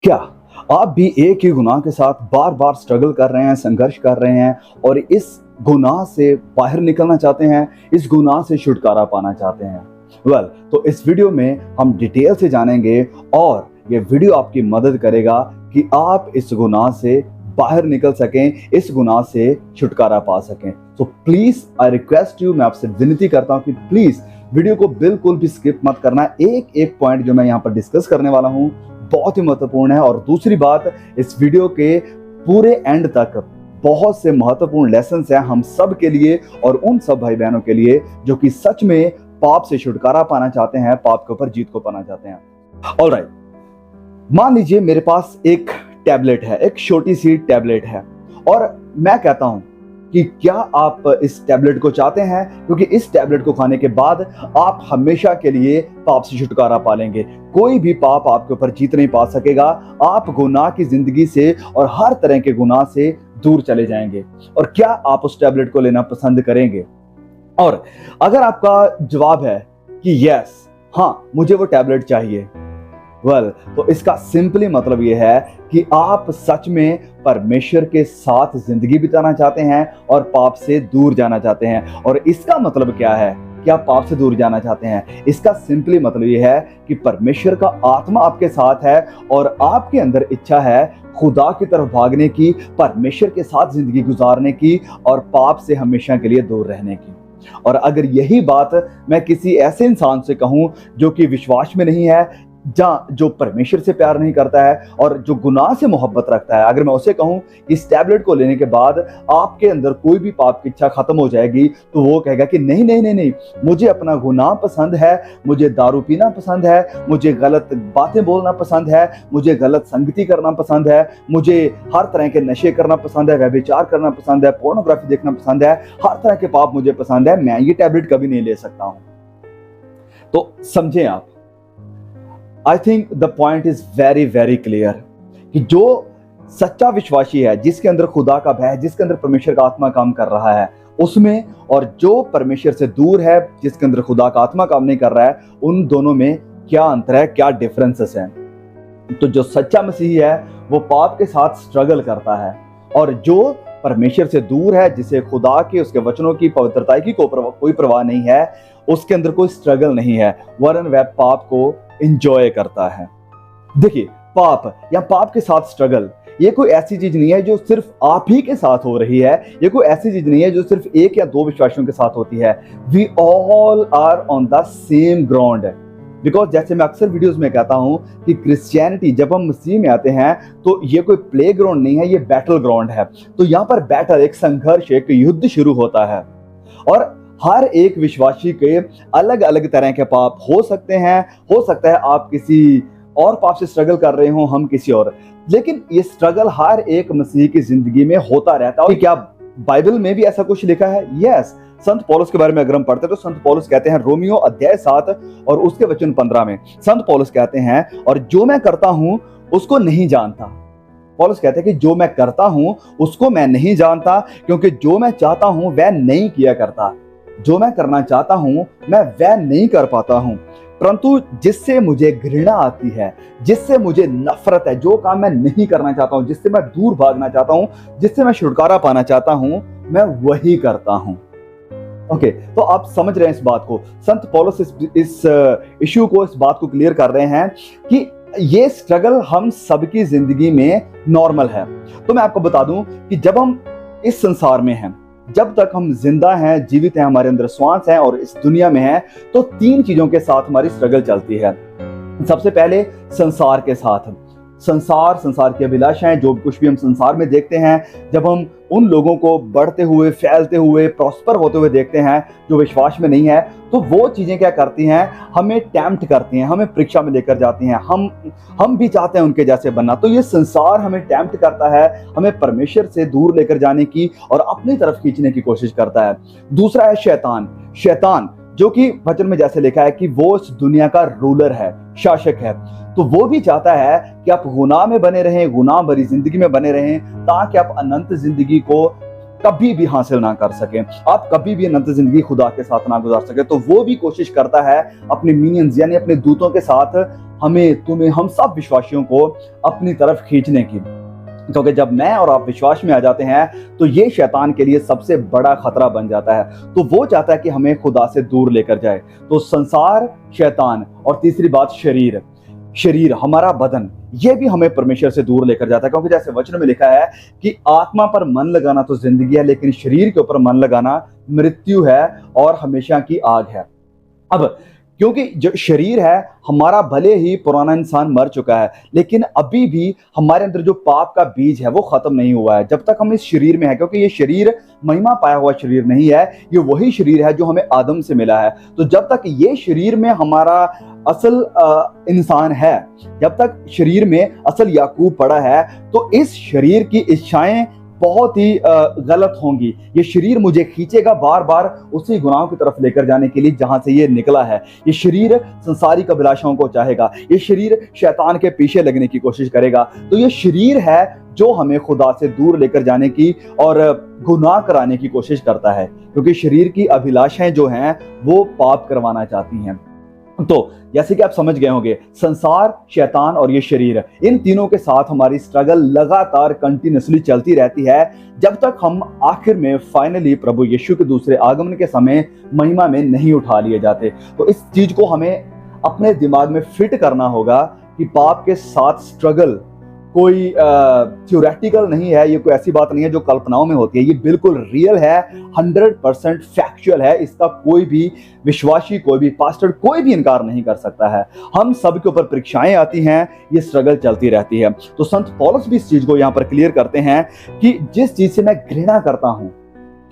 क्या आप भी एक ही गुनाह के साथ बार बार स्ट्रगल कर रहे हैं, संघर्ष कर रहे हैं और इस गुनाह से बाहर निकलना चाहते हैं, इस गुनाह से छुटकारा पाना चाहते हैं? तो इस वीडियो में हम डिटेल से जानेंगे और ये वीडियो आपकी मदद करेगा कि आप इस गुनाह से बाहर निकल सकें, इस गुनाह से छुटकारा पा सकें। तो प्लीज आई रिक्वेस्ट यू, मैं आपसे विनती करता हूं कि प्लीज वीडियो को बिल्कुल भी स्किप मत करना। एक एक पॉइंट जो मैं यहाँ पर डिस्कस करने वाला हूँ बहुत ही महत्वपूर्ण है। और दूसरी बात, इस वीडियो के पूरे एंड तक बहुत से महत्वपूर्ण लेसन्स हैं हम सब के लिए और उन सब भाई बहनों के लिए जो कि सच में पाप से छुटकारा पाना चाहते हैं, पाप के ऊपर जीत को पाना चाहते हैं। ऑलराइट, मान लीजिए मेरे पास एक टैबलेट है, एक छोटी सी टैबलेट है और मैं कहता हूं कि क्या आप इस टैबलेट को चाहते हैं, क्योंकि इस टैबलेट को खाने के बाद आप हमेशा के लिए पाप से छुटकारा पा लेंगे। कोई भी पाप आपके ऊपर जीत नहीं पा सकेगा। आप गुनाह की जिंदगी से और हर तरह के गुनाह से दूर चले जाएंगे। और क्या आप उस टैबलेट को लेना पसंद करेंगे? और अगर आपका जवाब है कि यस, हाँ मुझे वो टैबलेट चाहिए, तो इसका सिंपली मतलब यह है कि आप सच में परमेश्वर के साथ जिंदगी बिताना चाहते हैं और पाप से दूर जाना चाहते हैं। और इसका मतलब क्या है कि आप पाप से दूर जाना चाहते हैं? इसका सिंपली मतलब यह है कि परमेश्वर का आत्मा आपके साथ है और आपके अंदर इच्छा है खुदा की तरफ भागने की, परमेश्वर के साथ जिंदगी गुजारने की और पाप से हमेशा के लिए दूर रहने की। और अगर यही बात मैं किसी ऐसे इंसान से कहूं जो कि विश्वास में नहीं है, जो परमेश्वर से प्यार नहीं करता है और जो गुनाह से मोहब्बत रखता है, अगर मैं उसे कहूं इस टैबलेट को लेने के बाद आपके अंदर कोई भी पाप की इच्छा खत्म हो जाएगी, तो वो कहेगा कि नहीं नहीं नहीं नहीं, मुझे अपना गुनाह पसंद है, मुझे दारू पीना पसंद है, मुझे गलत बातें बोलना पसंद है, मुझे गलत संगति करना पसंद है, मुझे हर तरह के नशे करना पसंद है, व्यभिचार करना पसंद है, पोर्नोग्राफी देखना पसंद है, हर तरह के पाप मुझे पसंद है, मैं ये टैबलेट कभी नहीं ले सकता हूं। तो समझें आप, I think the point is very very clear कि जो सच्चा विश्वासी है, जिसके अंदर खुदा का भय है, जिसके अंदर परमेश्वर का आत्मा काम कर रहा है उसमें, और जो परमेश्वर से दूर है, जिसके अंदर खुदा का आत्मा काम नहीं कर रहा है, उन दोनों में क्या अंतर है, क्या डिफरेंसेस हैं? तो जो सच्चा मसीही है वो पाप के साथ स्ट्रगल करता है और जो परमेश्वर से दूर है, जिसे खुदा के, उसके वचनों की पवित्रता की कोई परवाह नहीं है, उसके अंदर कोई स्ट्रगल नहीं है, वरन वह पाप को एंजॉय करता है। देखिए, पाप या पाप के साथ स्ट्रगल ये कोई ऐसी चीज नहीं है जो सिर्फ आप ही के साथ हो रही है, ये कोई ऐसी चीज नहीं है जो सिर्फ एक या दो विश्वासियों के साथ होती है। We all are on the same ground. Because जैसे मैं अक्सर वीडियोस में कहता हूं कि क्रिश्चियनिटी, जब हम मसीह में आते हैं तो ये कोई प्ले ग्राउंड नहीं है, ये बैटल ग्राउंड है। तो यहाँ पर बैटल, एक संघर्ष, एक युद्ध शुरू होता है और हर एक विश्वासी के अलग अलग तरह के पाप हो सकते हैं। हो सकता है आप किसी और पाप से स्ट्रगल कर रहे हो, हम किसी और, लेकिन ये स्ट्रगल हर एक मसीही की जिंदगी में होता रहता है। और क्या बाइबल में भी ऐसा कुछ लिखा है? यस। संत पौलुस के बारे में अगर हम पढ़ते हैं तो संत पौलुस कहते हैं रोमियो अध्याय 7 और उसके वचन 15 में, संत पौलुस कहते हैं, और जो मैं करता हूं उसको नहीं जानता। पौलुस कहते हैं कि जो मैं करता हूं उसको मैं नहीं जानता, क्योंकि जो मैं चाहता हूं वह नहीं किया करता, जो मैं करना चाहता हूं मैं वह नहीं कर पाता हूं, परंतु जिससे मुझे घृणा आती है, जिससे मुझे नफरत है, जो काम मैं नहीं करना चाहता हूं, जिससे मैं दूर भागना चाहता हूं, जिससे मैं छुटकारा पाना चाहता हूं, मैं वही करता हूं। ओके, तो आप समझ रहे हैं इस बात को। संत पौलुस इस इश्यू को, इस बात को क्लियर कर रहे हैं कि ये स्ट्रगल हम सबकी जिंदगी में नॉर्मल है। तो मैं आपको बता दूं कि जब हम इस संसार में हैं, जब तक हम जिंदा हैं, जीवित हैं, हमारे अंदर श्वास है और इस दुनिया में हैं, तो तीन चीजों के साथ हमारी स्ट्रगल चलती है। सबसे पहले संसार के साथ, संसार की अभिलाषाएं, जो कुछ भी हम संसार में देखते हैं, जब हम उन लोगों को बढ़ते हुए, फैलते हुए, प्रॉस्पर होते हुए देखते हैं जो विश्वास में नहीं है, तो वो चीजें क्या करती हैं, हमें टेम्प्ट करती हैं, हमें परीक्षा में लेकर जाती हैं। हम भी चाहते हैं उनके जैसे बनना। तो ये संसार हमें टेम्प्ट करता है, हमें परमेश्वर से दूर लेकर जाने की और अपनी तरफ खींचने की कोशिश करता है। दूसरा है शैतान, जो कि वचन में जैसे लिखा है कि वो इस दुनिया का रूलर है, शासक है। तो वो भी चाहता है कि आप गुनाह में बने रहें, गुनाह भरी जिंदगी में बने रहें, ताकि आप अनंत जिंदगी को कभी भी हासिल ना कर सके, आप कभी भी अनंत जिंदगी खुदा के साथ ना गुजार सके, तो वो भी कोशिश करता है अपने मिनियंस यानी अपने दूतों के साथ हमें, तुम्हें, हम सब विश्वासियों को अपनी तरफ खींचने की। क्योंकि जब मैं और आप विश्वास में आ जाते हैं तो ये शैतान के लिए सबसे बड़ा खतरा बन जाता है। तो वो चाहता है कि हमें खुदा से दूर लेकर जाए। तो संसार, शैतान, और तीसरी बात शरीर हमारा बदन, ये भी हमें परमेश्वर से दूर लेकर जाता है। क्योंकि जैसे वचन में लिखा है कि आत्मा पर मन लगाना तो जिंदगी है, लेकिन शरीर के ऊपर मन लगाना मृत्यु है और हमेशा की आग है। अब क्योंकि जो शरीर है हमारा, भले ही पुराना इंसान मर चुका है, लेकिन अभी भी हमारे अंदर जो पाप का बीज है वो खत्म नहीं हुआ है जब तक हम इस शरीर में है। क्योंकि ये शरीर महिमा पाया हुआ शरीर नहीं है, ये वही शरीर है जो हमें आदम से मिला है। तो जब तक ये शरीर में हमारा असल इंसान है, जब तक शरीर में असल याकूब पड़ा है, तो इस शरीर की इच्छाएं बहुत ही गलत होंगी। ये शरीर मुझे खींचेगा बार बार उसी गुनाहों की तरफ लेकर जाने के लिए जहां से ये निकला है। ये शरीर संसारिक अभिलाषाओं को चाहेगा, ये शरीर शैतान के पीछे लगने की कोशिश करेगा। तो ये शरीर है जो हमें खुदा से दूर लेकर जाने की और गुनाह कराने की कोशिश करता है, क्योंकि शरीर की अभिलाषाएं जो हैं वो पाप करवाना चाहती हैं। तो जैसे कि आप समझ गए होंगे, संसार, शैतान और ये शरीर, इन तीनों के साथ हमारी स्ट्रगल लगातार कंटिन्यूसली चलती रहती है जब तक हम आखिर में फाइनली प्रभु यीशु के दूसरे आगमन के समय महिमा में नहीं उठा लिए जाते। तो इस चीज को हमें अपने दिमाग में फिट करना होगा कि पाप के साथ स्ट्रगल कोई थ्योरेटिकल नहीं है, ये कोई ऐसी बात नहीं है जो कल्पनाओं में होती है, ये बिल्कुल रियल है, 100% फैक्चुअल है। इसका कोई भी विश्वासी, कोई भी पास्टर, कोई भी इनकार नहीं कर सकता है। हम सब के ऊपर परीक्षाएं आती हैं, ये स्ट्रगल चलती रहती है। तो संत पौलुस भी इस चीज को यहाँ पर क्लियर करते हैं कि जिस चीज से मैं घृणा करता हूं,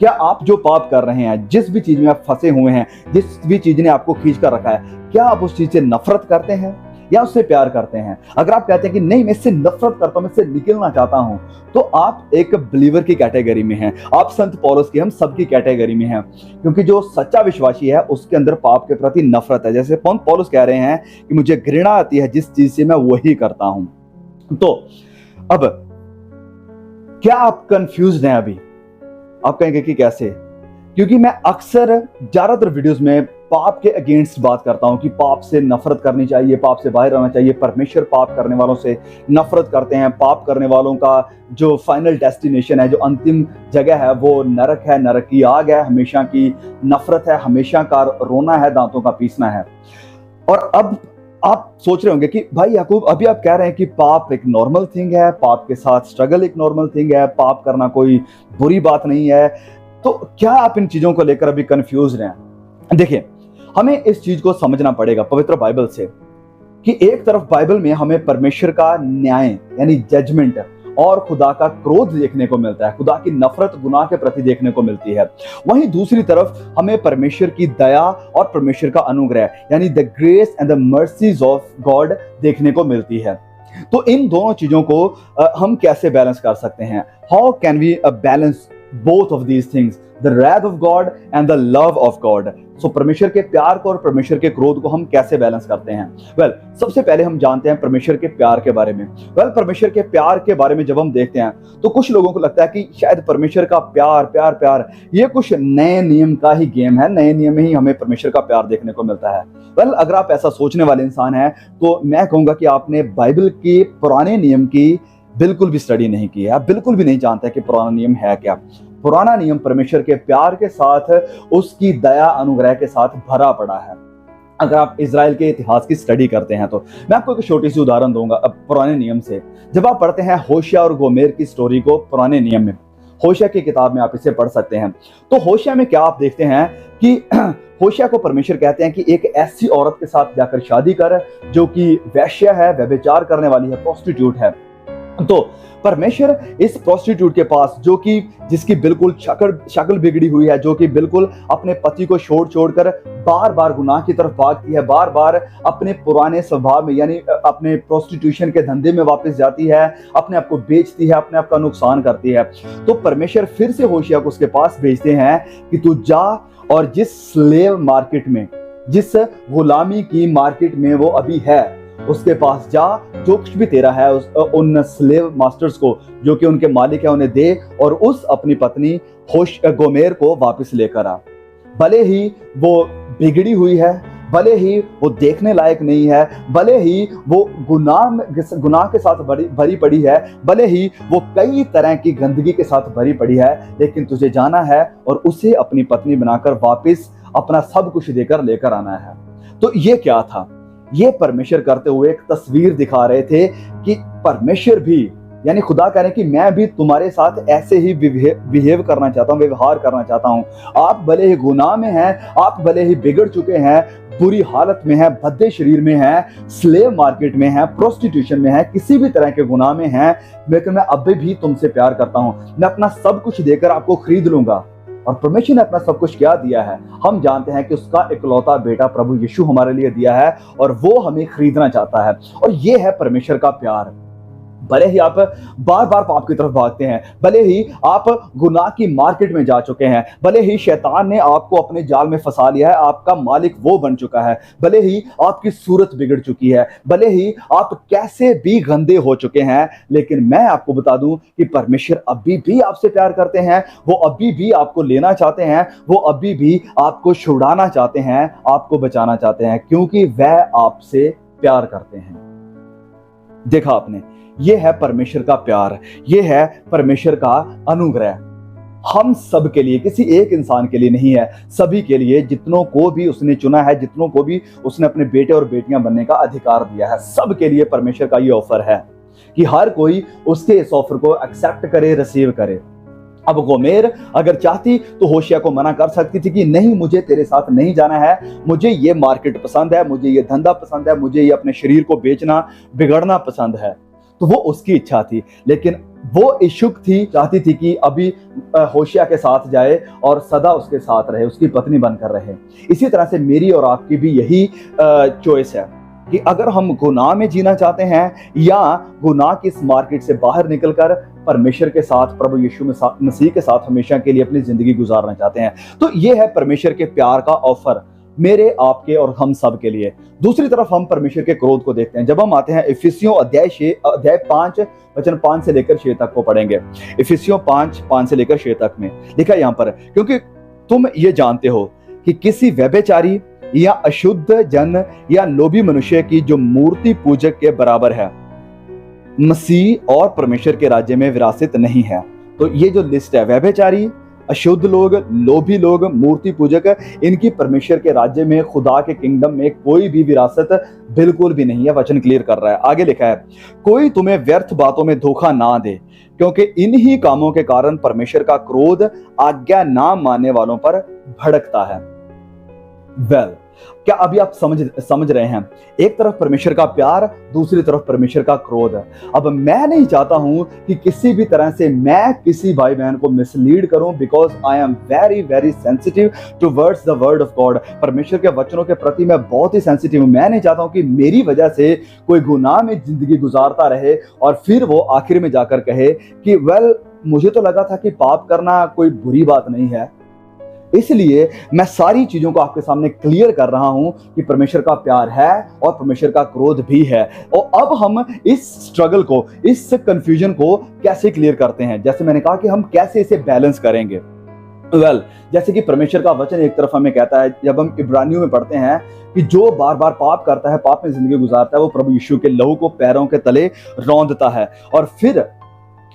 क्या आप जो पाप कर रहे हैं, जिस भी चीज में आप फंसे हुए हैं, जिस भी चीज ने आपको खींच कर रखा है, क्या आप उस चीज से नफरत करते हैं या उससे प्यार करते हैं? अगर आप कहते हैं कि नहीं, मैं इससे नफरत करता हूं, मैं इससे निकलना चाहता हूं, तो आप एक बिलीवर की कैटेगरी में हैं, आप संत पौलुस की, हम सबकी कैटेगरी में हैं। क्योंकि जो सच्चा विश्वासी है उसके अंदर पाप के प्रति नफरत है। जैसे पौलुस कह रहे हैं कि मुझे घृणा आती है जिस चीज से, मैं वही करता हूं। तो अब क्या आप कंफ्यूज्ड हैं? अभी आप कहेंगे कि कैसे? क्योंकि मैं अक्सर ज्यादातर वीडियोस में पाप के अगेंस्ट बात करता हूं कि पाप से नफरत करनी चाहिए, पाप से बाहर रहना चाहिए। परमेश्वर पाप करने वालों से नफरत करते हैं। पाप करने वालों का जो फाइनल डेस्टिनेशन है, जो अंतिम जगह है, वो नरक है, नरक की आग है, हमेशा की नफरत है, हमेशा का रोना है, दांतों का पीसना है। और अब आप सोच रहे होंगे कि भाई याकूब, अभी आप कह रहे हैं कि पाप एक नॉर्मल थिंग है, पाप के साथ स्ट्रगल एक नॉर्मल थिंग है, पाप करना कोई बुरी बात नहीं है, तो क्या आप इन चीजों को लेकर अभी कंफ्यूज हैं? देखिए, हमें इस चीज को समझना पड़ेगा पवित्र बाइबल से कि एक तरफ बाइबल में हमें परमेश्वर का न्याय यानी जजमेंट और खुदा का क्रोध देखने को मिलता है, खुदा की नफरत गुनाह के प्रति देखने को मिलती है। वहीं दूसरी तरफ हमें परमेश्वर की दया और परमेश्वर का अनुग्रह यानी the grace and the mercies of God देखने को मिलती है। तो इन दोनों चीजों को हम कैसे बैलेंस कर सकते हैं? How can we balance both of these things, the wrath of God and the love of God? So परमेश्वर के प्यार को और परमेश्वर के क्रोध को हम कैसे बैलेंस करते हैं? सबसे पहले हम जानते हैं परमेश्वर के प्यार के बारे में। परमेश्वर के प्यार के बारे में जब हम देखते हैं तो कुछ लोगों को लगता है कि शायद परमेश्वर का प्यार ये कुछ नए नियम का ही गेम है, नए नियम में ही हमें परमेश्वर का प्यार देखने को मिलता है। अगर आप ऐसा सोचने वाले इंसान हैं तो मैं कहूंगा कि आपने बाइबल के पुराने नियम की बिल्कुल भी स्टडी नहीं की है, आप बिल्कुल भी नहीं जानते कि पुराना नियम है क्या। पुराना नियम परमेश्वर के प्यार के साथ, उसकी दया अनुग्रह के साथ भरा पड़ा है। अगर आप इजराइल के इतिहास की स्टडी करते हैं तो मैं आपको एक छोटी सी उदाहरण दूंगा अब पुराने नियम से। जब आप पढ़ते हैं होशिया और गोमेर की स्टोरी को पुराने नियम में, होशिया की किताब में आप इसे पढ़ सकते हैं, तो होशिया में क्या आप देखते हैं कि होशिया को परमेश्वर कहते हैं कि एक ऐसी औरत के साथ जाकर शादी कर जो कि वैश्य है, व्यभिचार करने वाली है, प्रोस्टिट्यूट है। तो परमेश्वर इस प्रोस्टिट्यूट के पास, जो कि जिसकी बिल्कुल शक्ल बिगड़ी हुई है, जो कि बिल्कुल अपने पति को छोड़कर बार बार गुनाह की तरफ भागती है, बार बार अपने पुराने स्वभाव में यानी अपने प्रोस्टिट्यूशन के धंधे में वापस जाती है, अपने आप को बेचती है, अपने आप का नुकसान करती है। तो परमेश्वर फिर से होशिया को उसके पास भेजते हैं कि तू जा और जिस स्लेव मार्केट में, जिस गुलामी की मार्केट में वो अभी है, उसके पास जा, जो कुछ भी तेरा है उन स्लेव मास्टर्स को जो कि उनके मालिक है उन्हें दे, और उस अपनी पत्नी गोमेर को वापस लेकर आ। भले ही वो बिगड़ी हुई है, भले ही वो देखने लायक नहीं है, भले ही वो गुनाह के साथ भरी पड़ी है, भले ही वो कई तरह की गंदगी के साथ भरी पड़ी है, लेकिन तुझे जाना है और उसे अपनी पत्नी बनाकर वापस अपना सब कुछ देकर लेकर आना है। तो ये क्या था? ये परमेश्वर करते हुए एक तस्वीर दिखा रहे थे कि परमेश्वर भी, यानी खुदा कह रहे हैं कि मैं भी तुम्हारे साथ ऐसे ही बिहेव करना चाहता हूँ, व्यवहार करना चाहता हूँ। आप भले ही गुनाह में हैं, आप भले ही बिगड़ चुके हैं, बुरी हालत में हैं, भद्दे शरीर में हैं, स्लेव मार्केट में हैं, प्रोस्टिट्यूशन में हैं, किसी भी तरह के गुनाह में हैं, लेकिन मैं अभी भी तुमसे प्यार करता हूँ। मैं अपना सब कुछ देकर आपको खरीद लूंगा। और परमेश्वर ने अपना सब कुछ क्या दिया है? हम जानते हैं कि उसका इकलौता बेटा प्रभु यीशु हमारे लिए दिया है, और वो हमें खरीदना चाहता है। और ये है परमेश्वर का प्यार। भले ही आप बार बार पाप की तरफ भागते हैं, भले ही आप गुनाह की मार्केट में जा चुके हैं, भले ही शैतान ने आपको अपने जाल में फंसा लिया है, आपका मालिक वो बन चुका है, भले ही आपकी सूरत बिगड़ चुकी है, भले ही आप कैसे भी गंदे हो चुके हैं, लेकिन मैं आपको बता दूं कि परमेश्वर अभी भी आपसे प्यार करते हैं। वो अभी भी आपको लेना चाहते हैं, वो अभी भी आपको छुड़ाना चाहते हैं, आपको बचाना चाहते हैं, क्योंकि वह आपसे प्यार करते हैं। देखा आपने, ये है परमेश्वर का प्यार, ये है परमेश्वर का अनुग्रह। हम सब के लिए, किसी एक इंसान के लिए नहीं है, सभी के लिए, जितनों को भी उसने चुना है, जितनों को भी उसने अपने बेटे और बेटियां बनने का अधिकार दिया है, सब के लिए परमेश्वर का ये ऑफर है कि हर कोई उसके इस ऑफर को एक्सेप्ट करे, रिसीव करे। अब गोमेर अगर चाहती तो होशिया को मना कर सकती थी कि नहीं, मुझे तेरे साथ नहीं जाना है, मुझे ये मार्केट पसंद है, मुझे ये धंधा पसंद है, मुझे ये अपने शरीर को बेचना बिगड़ना पसंद है। तो वो उसकी इच्छा थी, लेकिन वो इच्छुक थी, चाहती थी कि अभी होशिया के साथ जाए और सदा उसके साथ रहे, उसकी पत्नी बनकर रहे। इसी तरह से मेरी और आपकी भी यही चॉइस है कि अगर हम गुनाह में जीना चाहते हैं या गुनाह की इस मार्केट से बाहर निकलकर परमेश्वर के साथ, प्रभु यीशु मसीह के साथ हमेशा के लिए अपनी जिंदगी गुजारना चाहते हैं। तो ये है परमेश्वर के प्यार का ऑफर मेरे, आपके और हम सब के लिए। दूसरी तरफ हम परमेश्वर के क्रोध को देखते हैं। जब हम आते हैं इफिसियों अध्याय 5 वचन 5 से लेकर 6 तक को पढ़ेंगे। इफिसियों 5 से लेकर 6 तक में लिखा यहाँ पर, क्योंकि तुम ये जानते हो कि किसी व्यभिचारी या अशुद्ध जन या लोभी मनुष्य की जो मूर्ति पूजक के बराबर है, मसीह और परमेश्वर के राज्य में विरासत नहीं है। तो ये जो लिस्ट है, व्यभिचारी, अशुद्ध लोग, लोभी लोग, मूर्ति पूजक, इनकी परमेश्वर के राज्य में, खुदा के किंगडम में कोई भी विरासत बिल्कुल भी नहीं है। वचन क्लियर कर रहा है। आगे लिखा है, कोई तुम्हें व्यर्थ बातों में धोखा ना दे, क्योंकि इन्हीं कामों के कारण परमेश्वर का क्रोध आज्ञा ना मानने वालों पर भड़कता है। क्या अभी आप समझ रहे हैं? एक तरफ परमेश्वर का प्यार, दूसरी तरफ परमेश्वर का क्रोध। अब मैं नहीं चाहता हूं कि किसी भी तरह से मैं किसी भाई बहन को मिसलीड करूं, because I am very very sensitive towards the word of God. परमेश्वर के वचनों के प्रति मैं बहुत ही सेंसिटिव हूं। मैं नहीं चाहता हूं कि मेरी वजह से कोई गुनाह में जिंदगी गुजारता रहे और फिर वो आखिर में जाकर कहे कि वेल, मुझे तो लगा था कि पाप करना कोई बुरी बात नहीं है। इसलिए मैं सारी चीजों को आपके सामने क्लियर कर रहा हूं कि परमेश्वर का प्यार है और परमेश्वर का क्रोध भी है। और अब हम इस स्ट्रगल को, इस कंफ्यूजन को कैसे क्लियर करते हैं? जैसे मैंने कहा कि हम कैसे इसे बैलेंस करेंगे। जैसे कि परमेश्वर का वचन एक तरफ हमें कहता है, जब हम इब्रानियों में पढ़ते हैं कि जो बार बार पाप करता है, पाप में जिंदगी गुजारता है, वो प्रभु यीशु के लहू को पैरों के तले रौंदता है। और फिर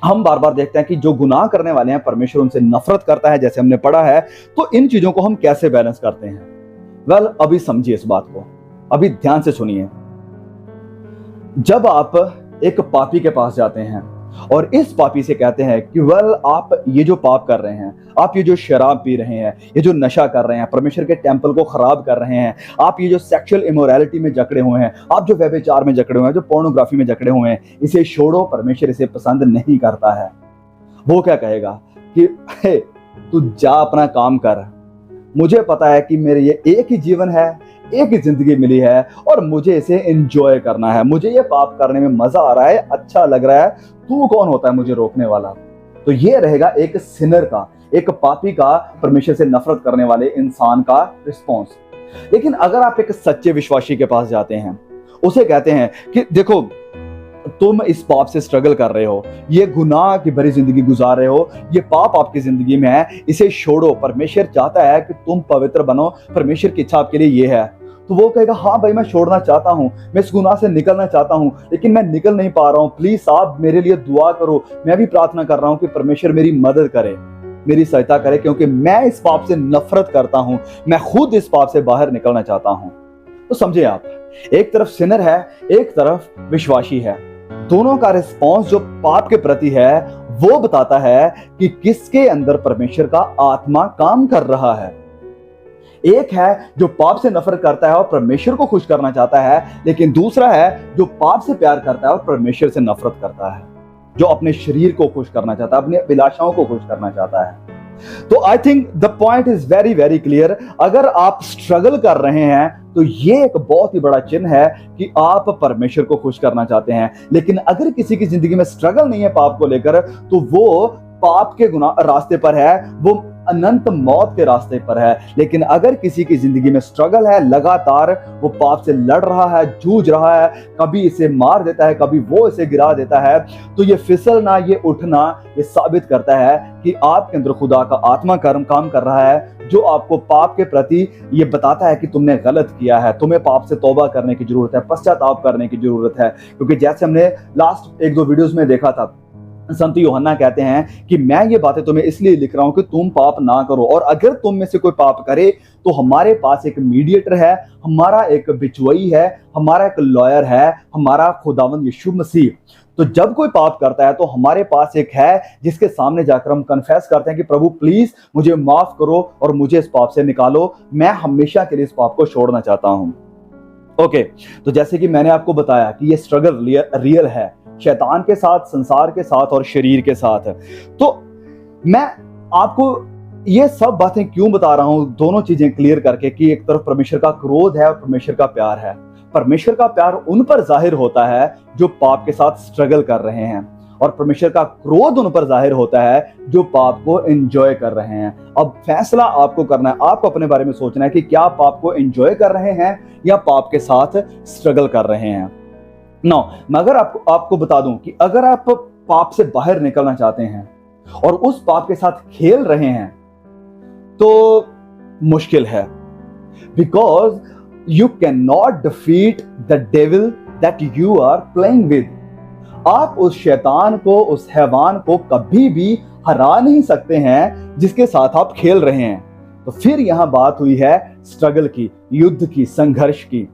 हम बार बार देखते हैं कि जो गुनाह करने वाले हैं, परमेश्वर उनसे नफरत करता है, जैसे हमने पढ़ा है। तो इन चीजों को हम कैसे बैलेंस करते हैं? अभी समझिए इस बात को, अभी ध्यान से सुनिए। जब आप एक पापी के पास जाते हैं और इस पापी से कहते हैं कि आप ये जो पाप कर रहे हैं, आप ये जो शराब पी रहे हैं, ये जो नशा कर रहे हैं, परमेश्वर के टेंपल को खराब कर रहे हैं, आप ये जो सेक्सुअल इमोरैलिटी में जकड़े हुए हैं, आप जो व्यभिचार में जकड़े हुए हैं, जो पोर्नोग्राफी में जकड़े हुए हैं, इसे छोड़ो, परमेश्वर इसे पसंद नहीं करता है। वो क्या कहेगा कि हे, तू जा अपना काम कर, मुझे पता है कि मेरे ये एक ही जीवन है, एक ही जिंदगी मिली है और मुझे इसे एंजॉय करना है, मुझे ये पाप करने में मजा आ रहा है, अच्छा लग रहा है, तू कौन होता है मुझे रोकने वाला? तो ये रहेगा एक सिनर का, एक पापी का, परमेश्वर से नफरत करने वाले इंसान का रिस्पॉन्स। लेकिन अगर आप एक सच्चे विश्वासी के पास जाते हैं उसे कहते हैं कि देखो, तुम इस पाप से स्ट्रगल कर रहे हो, ये गुनाह की भरी जिंदगी गुजार रहे हो, ये पाप आपकी जिंदगी में है, इसे छोड़ो। परमेश्वर चाहता है कि तुम पवित्र बनो, परमेश्वर की इच्छा आपके लिए ये है। तो वो कहेगा हाँ भाई, मैं छोड़ना चाहता हूँ, मैं इस गुनाह से निकलना चाहता हूँ, लेकिन मैं निकल नहीं पा रहा हूँ, प्लीज आप मेरे लिए दुआ करो। मैं भी प्रार्थना कर रहा हूँ कि परमेश्वर मेरी मदद करे, मेरी सहायता करे, क्योंकि मैं इस पाप से नफरत करता हूँ, मैं खुद इस पाप से बाहर निकलना चाहता हूँ। तो समझे आप, एक तरफ सिनर है, एक तरफ विश्वासी है। दोनों का रिस्पॉन्स जो पाप के प्रति है वो बताता है कि किसके अंदर परमेश्वर का आत्मा काम कर रहा है। एक है जो पाप से नफरत करता है और परमेश्वर को खुश करना चाहता है, लेकिन दूसरा है जो पाप से प्यार करता है और परमेश्वर से नफरत करता है, जो अपने शरीर को खुश करना चाहता है, अपनी अभिलाषाओं को खुश करना चाहता है। तो I think the point is very very clear. अगर आप स्ट्रगल कर रहे हैं तो ये एक बहुत ही बड़ा चिन्ह है कि आप परमेश्वर को खुश करना चाहते हैं। लेकिन अगर किसी की जिंदगी में स्ट्रगल नहीं है पाप को लेकर, तो वो पाप के गुनाह रास्ते पर है, वो अनंत मौत के रास्ते पर है। लेकिन अगर किसी की जिंदगी में स्ट्रगल है, लगातार वो पाप से लड़ रहा है, जूझ रहा है, कभी इसे मार देता है, कभी वो इसे गिरा देता है, तो ये फिसलना, ये उठना, ये साबित करता है कि आपके अंदर खुदा का आत्मा काम कर रहा है, जो आपको पाप के प्रति ये बताता है कि तुमने गलत किया है, तुम्हें पाप से तौबा करने की जरूरत है, पश्चाताप करने की जरूरत है। क्योंकि जैसे हमने लास्ट 1-2 वीडियोस में देखा था, संत यूहन्ना कहते हैं कि मैं ये बातें तुम्हें इसलिए लिख रहा हूं कि तुम पाप ना करो, और अगर तुम में से कोई पाप करे तो हमारे पास एक मीडिएटर है, हमारा एक बिचवई है, हमारा एक लॉयर है, हमारा खुदावंद यीशु मसीह। तो जब कोई पाप करता है तो हमारे पास एक है जिसके सामने जाकर हम कन्फेस करते हैं कि प्रभु प्लीज मुझे माफ करो और मुझे इस पाप से निकालो, मैं हमेशा के लिए इस पाप को छोड़ना चाहता हूं। ओके, तो जैसे कि मैंने आपको बताया कि ये स्ट्रगल रियल है, शैतान के साथ, संसार के साथ और शरीर के साथ। तो मैं आपको ये सब बातें क्यों बता रहा हूं, दोनों चीजें क्लियर करके, कि एक तरफ परमेश्वर का क्रोध है और परमेश्वर का प्यार है। परमेश्वर का प्यार उन पर जाहिर होता है जो पाप के साथ स्ट्रगल कर रहे हैं, और परमेश्वर का क्रोध उन पर जाहिर होता है जो पाप को एंजॉय कर रहे हैं। अब फैसला आपको करना है, आपको अपने बारे में सोचना है कि क्या आप पाप को एंजॉय कर रहे हैं या पाप के साथ स्ट्रगल कर रहे हैं। नो, मैं अगर आपको बता दूं कि अगर आप पाप से बाहर निकलना चाहते हैं और उस पाप के साथ खेल रहे हैं तो मुश्किल है, because you can not defeat the devil that you are playing with. आप उस शैतान को, उस हैवान को कभी भी हरा नहीं सकते हैं जिसके साथ आप खेल रहे हैं। तो फिर यहां बात हुई है स्ट्रगल की, युद्ध की, संघर्ष की।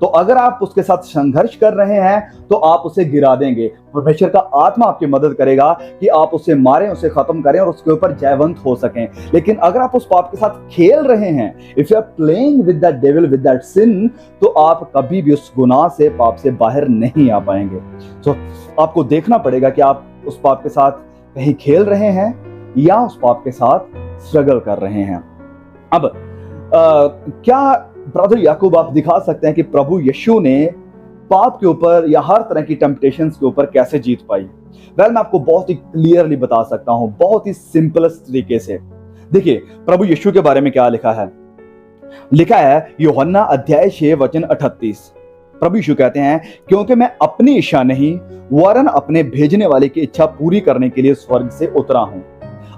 तो अगर आप उसके साथ संघर्ष कर रहे हैं तो आप उसे गिरा देंगे। परमेश्वर का आत्मा आपकी मदद करेगा कि आप उसे मारें, उसे खत्म करें और उसके ऊपर जयवंत हो सकें। लेकिन अगर आप उस पाप के साथ खेल रहे हैं, if you are playing with that devil, with that sin, तो आप कभी भी उस गुनाह से, पाप से बाहर नहीं आ पाएंगे। तो आपको देखना पड़ेगा कि आप उस पाप के साथ कहीं खेल रहे हैं या उस पाप के साथ स्ट्रगल कर रहे हैं। अब क्या ब्रदर याकूब आप दिखा सकते हैं कि प्रभु यीशु ने पाप के ऊपर या हर तरह की टेम्पटेशंस के ऊपर कैसे जीत पाई? वेल, मैं आपको बहुत ही क्लियरली बता सकता हूं, बहुत ही सिंपलेस्ट तरीके से। देखिए प्रभु यीशु के बारे में क्या लिखा है। लिखा है यूहन्ना अध्याय 6 वचन 38। प्रभु यीशु कहते हैं, क्योंकि मैं अपनी इच्छा नहीं वरन अपने भेजने वाले की इच्छा पूरी करने के लिए स्वर्ग से उतरा हूं।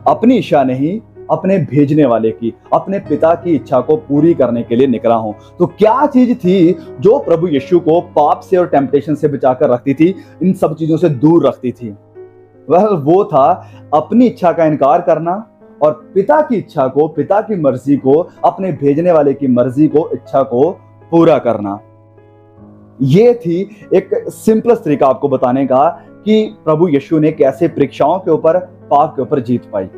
अपनी इच्छा नहीं, अपने भेजने वाले की, अपने पिता की इच्छा को पूरी करने के लिए निकला हूं। तो क्या चीज थी जो प्रभु यीशु को पाप से और टेम्पटेशन से बचाकर रखती थी, इन सब चीजों से दूर रखती थी? वह वो था अपनी इच्छा का इनकार करना और पिता की इच्छा को, पिता की मर्जी को, अपने भेजने वाले की मर्जी को, इच्छा को पूरा करना। ये थी एक सिंपलेस्ट तरीका आपको बताने का कि प्रभु यीशु ने कैसे परीक्षाओं के ऊपर, पाप के ऊपर जीत पाई।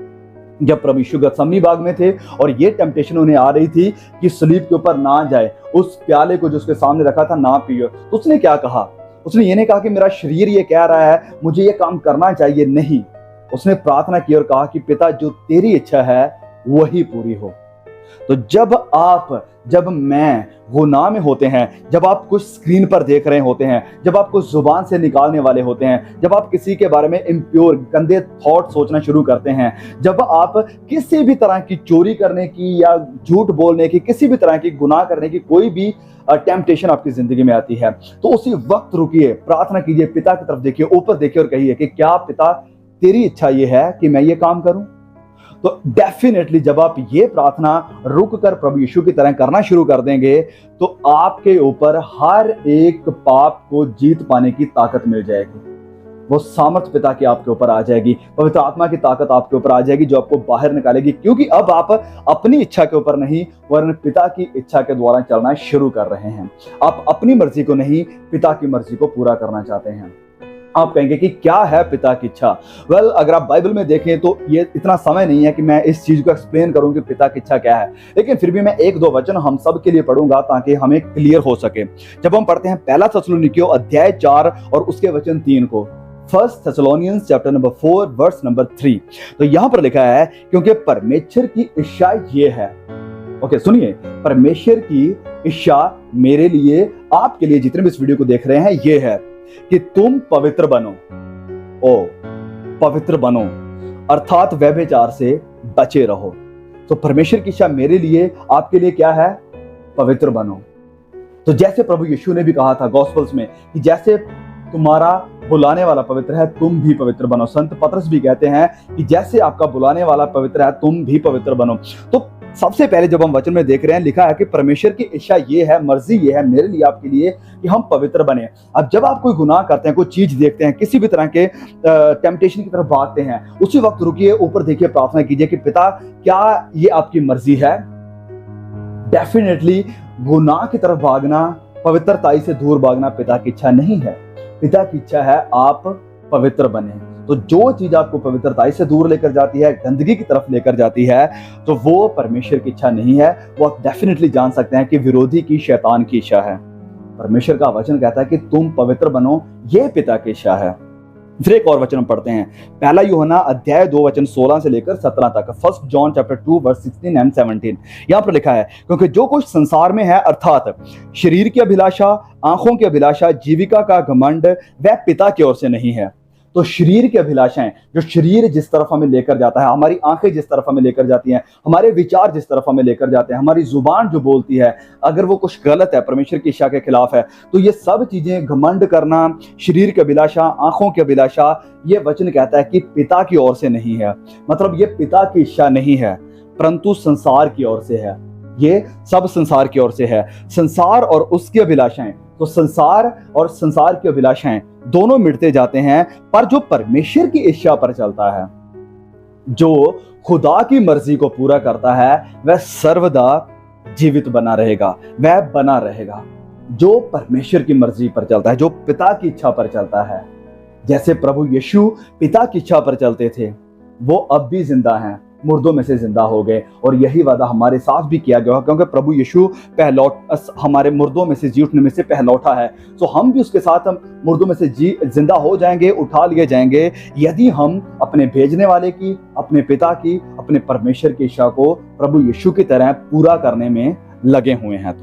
जब प्रभु यीशु गतसमनी बाग में थे और ये टेम्पटेशन उन्हें आ रही थी कि सलीब के ऊपर ना जाए, उस प्याले को जो उसके सामने रखा था ना पियो, तो उसने क्या कहा? उसने ये नहीं कहा कि मेरा शरीर ये कह रहा है मुझे ये काम करना चाहिए, नहीं। उसने प्रार्थना की और कहा कि पिता जो तेरी इच्छा है वही पूरी हो। तो जब मैं गुनाह में होते हैं, जब आप कुछ स्क्रीन पर देख रहे होते हैं, जब आप कुछ जुबान से निकालने वाले होते हैं, जब आप किसी के बारे में इम्प्योर गंदे थॉट सोचना शुरू करते हैं, जब आप किसी भी तरह की चोरी करने की या झूठ बोलने की, किसी भी तरह की गुनाह करने की कोई भी टेम्पटेशन आपकी जिंदगी में आती है, तो उसी वक्त रुकिए, प्रार्थना कीजिए, पिता की तरफ देखिए, ऊपर देखिए और कहिए कि क्या पिता तेरी इच्छा ये है कि मैं ये काम करूं। तो डेफिनेटली जब आप ये प्रार्थना रुक कर प्रभु यीशु की तरह करना शुरू कर देंगे तो आपके ऊपर हर एक पाप को जीत पाने की ताकत मिल जाएगी। वो सामर्थ पिता की आपके ऊपर आ जाएगी, पवित्र आत्मा की ताकत आपके ऊपर आ जाएगी जो आपको बाहर निकालेगी, क्योंकि अब आप अपनी इच्छा के ऊपर नहीं वरन पिता की इच्छा के द्वारा चलना शुरू कर रहे हैं। आप अपनी मर्जी को नहीं, पिता की मर्जी को पूरा करना चाहते हैं। आप कहेंगे कि क्या है पिता की इच्छा? वेल, अगर आप बाइबल में देखें तो ये इतना समय नहीं है कि मैं इस चीज को एक्सप्लेन करूं कि पिता की इच्छा क्या है, लेकिन फिर भी मैं एक दो वचन हम सब के लिए पढ़ूंगा ताकि हमें क्लियर हो सके। जब हम पढ़ते हैं पहला थेसलोनिकियों अध्याय 4 और उसके वचन 3 को, first Thessalonians chapter number 4 verse number 3, तो यहां पर लिखा है, क्योंकि परमेश्वर की इच्छा ये है, ओके सुनिए, परमेश्वर की इच्छा मेरे लिए, आपके लिए, जितने भी इस वीडियो को देख रहे हैं, ये है कि तुम पवित्र बनो। पवित्र बनो अर्थात व्यभिचार से बचे रहो। तो परमेश्वर की इच्छा मेरे लिए, आपके लिए क्या है? पवित्र बनो। तो जैसे प्रभु यीशु ने भी कहा था गॉस्पेल्स में कि जैसे तुम्हारा बुलाने वाला पवित्र है तुम भी पवित्र बनो। संत पतरस भी कहते हैं कि जैसे आपका बुलाने वाला पवित्र है तुम भी पवित्र बनो। तो सबसे पहले जब हम वचन में देख रहे हैं, लिखा है कि परमेश्वर की इच्छा ये है, मर्जी ये है मेरे लिए, आपके लिए, कि हम पवित्र बने। अब जब आप कोई गुनाह करते हैं, कोई चीज देखते हैं, किसी भी तरह के टेम्पटेशन की तरफ भागते हैं, उसी वक्त रुकिए, ऊपर देखिए, प्रार्थना कीजिए कि पिता क्या ये आपकी मर्जी है? डेफिनेटली गुनाह की तरफ भागना, पवित्रताई से दूर भागना पिता की इच्छा नहीं है। पिता की इच्छा है आप पवित्र बने। तो जो चीज आपको पवित्रताई से दूर लेकर जाती है, गंदगी की तरफ लेकर जाती है, तो वो परमेश्वर की इच्छा नहीं है। वो आप डेफिनेटली जान सकते हैं कि विरोधी की, शैतान की इच्छा है। परमेश्वर का वचन कहता है कि तुम पवित्र बनो, ये पिता की इच्छा है। फिर एक और वचन हम पढ़ते हैं, पहला यूहन्ना अध्याय 2 वचन 16 से लेकर 17 तक, first John chapter 2 verse 16 and 17। यहाँ पर लिखा है, क्योंकि जो कुछ संसार में है, अर्थात शरीर की अभिलाषा, आंखों की अभिलाषा, जीविका का घमंड, वह पिता की ओर से नहीं है। तो शरीर की अभिलाषाएं, जो शरीर जिस तरफ हमें लेकर जाता है, हमारी आंखें जिस तरफ हमें लेकर जाती हैं, हमारे विचार जिस तरफ हमें लेकर जाते हैं, हमारी जुबान जो बोलती है, अगर वो कुछ गलत है, परमेश्वर की इच्छा के खिलाफ है, तो ये सब चीजें, घमंड करना, शरीर की अभिलाषा, आंखों की अभिलाषा, ये वचन कहता है कि पिता की ओर से नहीं है। मतलब ये पिता की इच्छा नहीं है, परंतु संसार की ओर से है। ये सब संसार की ओर से है। संसार और उसकी अभिलाषाएं, तो संसार और संसार की अभिलाषाएं दोनों मिटते जाते हैं, पर जो परमेश्वर की इच्छा पर चलता है, जो खुदा की मर्जी को पूरा करता है, वह सर्वदा जीवित बना रहेगा, वह बना रहेगा। जो परमेश्वर की मर्जी पर चलता है, जो पिता की इच्छा पर चलता है, जैसे प्रभु यीशु पिता की इच्छा पर चलते थे, वो अब भी जिंदा हैं, मुर्दों में से जिंदा हो गए। और यही वादा हमारे साथ भी किया गया, क्योंकि प्रभु यीशु हमारे मुर्दों में से जी उठने में से पहलौठा है। तो हम भी उसके साथ मुर्दों में से जिंदा हो जाएंगे, उठा लिए जाएंगे, यदि हम अपने भेजने वाले की, अपने पिता की, अपने परमेश्वर की इच्छा को प्रभु यीशु की तरह पूरा करने में लगे हुए हैं।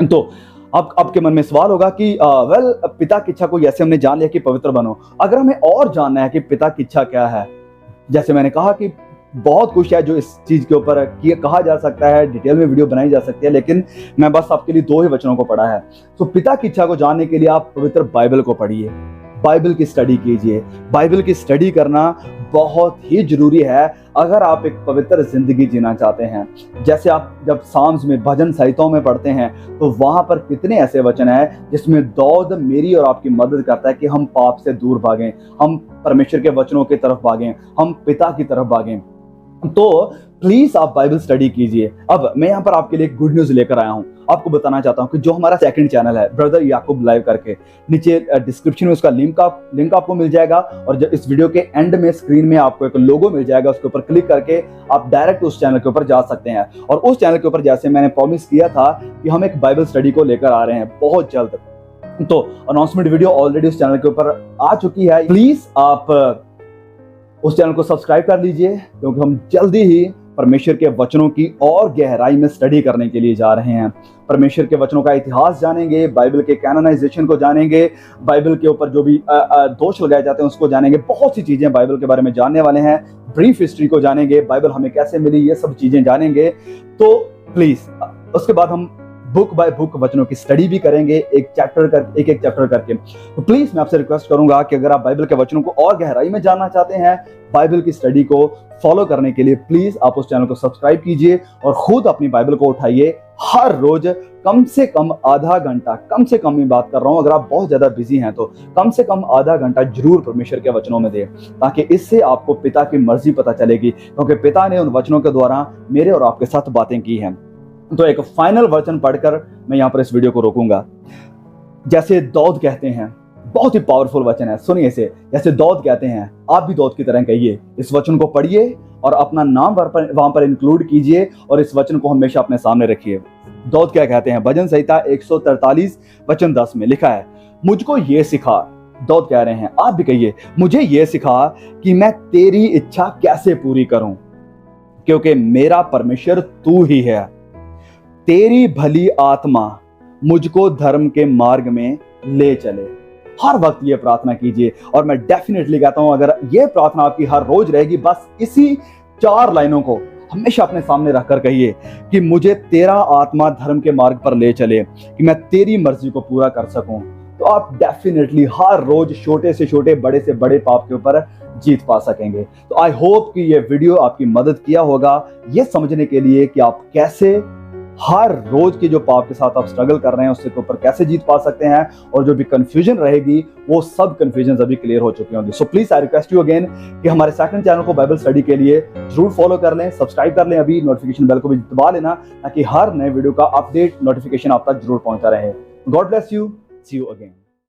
तो अब आपके मन में सवाल होगा कि पिता की इच्छा को जैसे हमने जान लिया कि पवित्र बनो, अगर हमें और जानना है कि पिता की इच्छा क्या है, जैसे मैंने कहा कि बहुत कुछ है जो इस चीज के ऊपर कहा जा सकता है, डिटेल में वीडियो बनाई जा सकती है, लेकिन मैं बस आपके लिए 2 ही वचनों को पढ़ा है। तो पिता की इच्छा को जानने के लिए आप पवित्र बाइबल को पढ़िए, बाइबल की स्टडी कीजिए। बाइबल की स्टडी करना बहुत ही जरूरी है अगर आप एक पवित्र जिंदगी जीना चाहते हैं। जैसे आप जब साम्स में, भजन संहिताओं में पढ़ते हैं, तो वहां पर कितने ऐसे वचन हैं जिसमें दाऊद मेरी और आपकी मदद करता है कि हम पाप से दूर भागें, हम परमेश्वर के वचनों की तरफ भागें, हम पिता की तरफ भागें। तो प्लीज आप बाइबल स्टडी कीजिए। अब मैं यहाँ पर आपके लिए गुड न्यूज लेकर आया हूँ। आपको बताना चाहता हूँ कि जो हमारा सेकंड चैनल है, ब्रदर याकूब लाइव करके, नीचे डिस्क्रिप्शन में उसका लिंक आपको मिल जाएगा, और जब इस वीडियो के एंड में स्क्रीन में आपको एक लोगो मिल जाएगा, उसके ऊपर क्लिक करके आप डायरेक्ट उस चैनल के ऊपर जा सकते हैं। और उस चैनल के ऊपर, जैसे मैंने प्रॉमिस किया था कि हम एक बाइबल स्टडी को लेकर आ रहे हैं बहुत जल्द, तो अनाउंसमेंट वीडियो ऑलरेडी उस चैनल के ऊपर आ चुकी है। प्लीज आप उस चैनल को सब्सक्राइब कर लीजिए, क्योंकि हम जल्दी ही परमेश्वर के वचनों की और गहराई में स्टडी करने के लिए जा रहे हैं। परमेश्वर के वचनों का इतिहास जानेंगे, बाइबल के कैनोनाइजेशन को जानेंगे, बाइबल के ऊपर जो भी दोष लगाए जाते हैं उसको जानेंगे। बहुत सी चीजें बाइबल के बारे में जानने वाले हैं। ब्रीफ हिस्ट्री को जानेंगे, बाइबल हमें कैसे मिली, ये सब चीजें जानेंगे। तो प्लीज उसके बाद हम बुक बाय बुक वचनों की स्टडी भी करेंगे, एक एक चैप्टर करके। तो प्लीज मैं आपसे रिक्वेस्ट करूंगा कि अगर आप बाइबल के वचनों को और गहराई में जानना चाहते हैं, बाइबल की स्टडी को फॉलो करने के लिए प्लीज आप उस चैनल को सब्सक्राइब कीजिए और खुद अपनी बाइबल को उठाइए। हर रोज कम से कम आधा घंटा, कम से कम मैं बात कर रहा हूं, अगर आप बहुत ज्यादा बिजी हैं तो कम से कम आधा घंटा जरूर परमेश्वर के वचनों में दें, ताकि इससे आपको पिता की मर्जी पता चलेगी, क्योंकि पिता ने उन वचनों के द्वारा मेरे और आपके साथ बातें की हैं। तो एक फाइनल वचन पढ़कर मैं यहां पर इस वीडियो को रोकूंगा। जैसे दाऊद कहते हैं, बहुत ही पावरफुल वचन है, सुनिए इसे। जैसे दाऊद कहते हैं, आप भी दाऊद की तरह कहिए, इस वचन को पढ़िए और अपना नाम वहां पर इंक्लूड कीजिए और इस वचन को हमेशा अपने सामने रखिए। दाऊद क्या कहते हैं? भजन संहिता 143 वचन 10 में लिखा है, मुझको ये सिखा, दाऊद कह रहे हैं, आप भी कहिए, मुझे ये सिखा कि मैं तेरी इच्छा कैसे पूरी करूं, क्योंकि मेरा परमेश्वर तू ही है। तेरी भली आत्मा मुझको धर्म के मार्ग में ले चले। हर वक्त ये प्रार्थना कीजिए और मैं डेफिनेटली कहता हूं, अगर ये प्रार्थना आपकी हर रोज रहेगी, बस इसी 4 लाइनों को हमेशा अपने सामने रखकर कहिए कि मुझे तेरा आत्मा धर्म के मार्ग पर ले चले, कि मैं तेरी मर्जी को पूरा कर सकूं, तो आप डेफिनेटली हर रोज छोटे से छोटे, बड़े से बड़े पाप के ऊपर जीत पा सकेंगे। तो आई होप कि ये वीडियो आपकी मदद किया होगा ये समझने के लिए कि आप कैसे हर रोज के जो पाप के साथ आप स्ट्रगल कर रहे हैं उसके ऊपर कैसे जीत पा सकते हैं, और जो भी कंफ्यूजन रहेगी वो सब कंफ्यूजन अभी क्लियर हो चुकी होंगी। So please I request you again कि हमारे सेकंड चैनल को बाइबल स्टडी के लिए जरूर फॉलो कर लें, सब्सक्राइब कर लें, अभी नोटिफिकेशन बेल को भी दबा लेना, ताकि हर नए वीडियो का अपडेट नोटिफिकेशन आप तक जरूर पहुंचता रहे। God bless you, see you again.